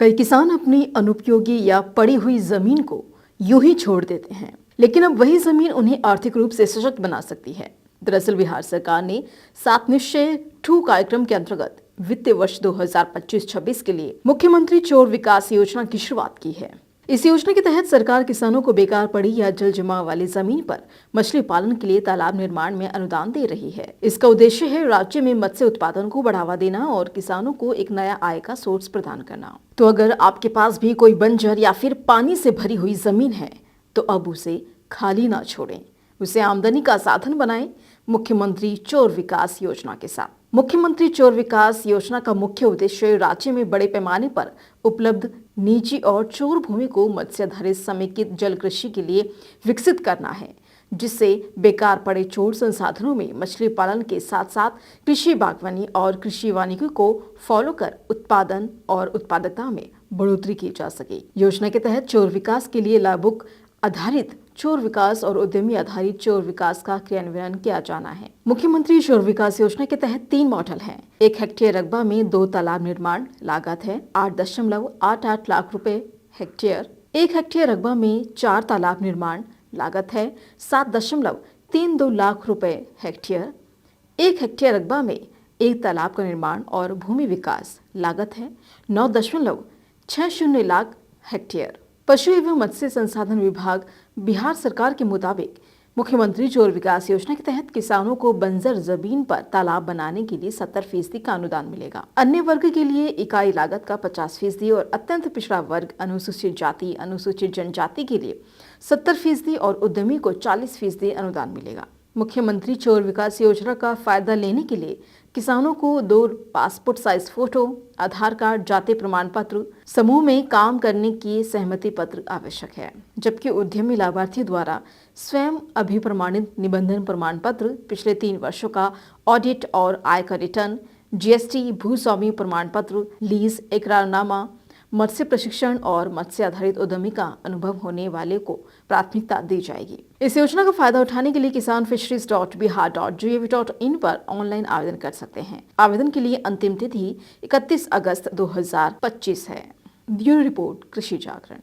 कई किसान अपनी अनुपयोगी या पड़ी हुई जमीन को यूं ही छोड़ देते हैं, लेकिन अब वही जमीन उन्हें आर्थिक रूप से सशक्त बना सकती है। दरअसल बिहार सरकार ने 7 निश्चय 2 कार्यक्रम के अंतर्गत वित्तीय वर्ष 2025-26 के लिए मुख्यमंत्री चोर विकास योजना की शुरुआत की है। इस योजना के तहत सरकार किसानों को बेकार पड़ी या जल जमाव वाली जमीन पर मछली पालन के लिए तालाब निर्माण में अनुदान दे रही है। इसका उद्देश्य है राज्य में मत्स्य उत्पादन को बढ़ावा देना और किसानों को एक नया आय का सोर्स प्रदान करना। तो अगर आपके पास भी कोई बंजर या फिर पानी से भरी हुई जमीन है तो अब उसे खाली ना छोड़ें, उसे आमदनी का साधन बनाएं। मुख्यमंत्री चोर विकास योजना के साथ मुख्यमंत्री चोर विकास योजना का मुख्य उद्देश्य राज्य में बड़े पैमाने पर उपलब्ध निजी और चोर भूमि को मत्स्याधारित समेकित जल कृषि के लिए विकसित करना है, जिससे बेकार पड़े चोर संसाधनों में मछली पालन के साथ साथ कृषि बागवानी और कृषि वानिकी को फॉलो कर उत्पादन और उत्पादकता में बढ़ोतरी की जा सके। योजना के तहत चोर विकास के लिए लाभुक आधारित चोर विकास और उद्यमी आधारित चोर विकास का क्रियान्वयन किया जाना है। मुख्यमंत्री चोर विकास योजना के तहत 3 मॉडल हैं। 1 हेक्टेयर रकबा में 2 तालाब निर्माण, लागत है 8.88 लाख रुपए हेक्टेयर। 1 हेक्टेयर रकबा में 4 तालाब निर्माण, लागत है 7.32 लाख रुपए हेक्टेयर। 1 हेक्टेयर रकबा में 1 तालाब का निर्माण और भूमि विकास, लागत है 9.60 लाख हेक्टेयर। पशु एवं मत्स्य संसाधन विभाग बिहार सरकार के मुताबिक मुख्यमंत्री चोर विकास योजना के तहत किसानों को बंजर जमीन पर तालाब बनाने के लिए 70% का अनुदान मिलेगा। अन्य वर्ग के लिए इकाई लागत का 50% और अत्यंत पिछड़ा वर्ग, अनुसूचित जाति, अनुसूचित जनजाति के लिए 70% और उद्यमी को 40% अनुदान मिलेगा। मुख्यमंत्री चोर विकास योजना का फायदा लेने के लिए किसानों को 2 पासपोर्ट साइज फोटो, आधार कार्ड, जाति प्रमाण पत्र, समूह में काम करने की सहमति पत्र आवश्यक है, जबकि उद्यमी लाभार्थी द्वारा स्वयं अभिप्रमाणित निबंधन प्रमाण पत्र, पिछले 3 वर्षों का ऑडिट और आय का रिटर्न, जीएसटी, भूस्वामी प्रमाण पत्र, लीज, इकरारनामा, मत्स्य प्रशिक्षण और मत्स्य आधारित उद्यमी का अनुभव होने वाले को प्राथमिकता दी जाएगी। इस योजना का फायदा उठाने के लिए किसान fisheries.bihar.gov.in पर ऑनलाइन आवेदन कर सकते हैं। आवेदन के लिए अंतिम तिथि 31 अगस्त 2025 है। ब्यूरो रिपोर्ट, कृषि जागरण।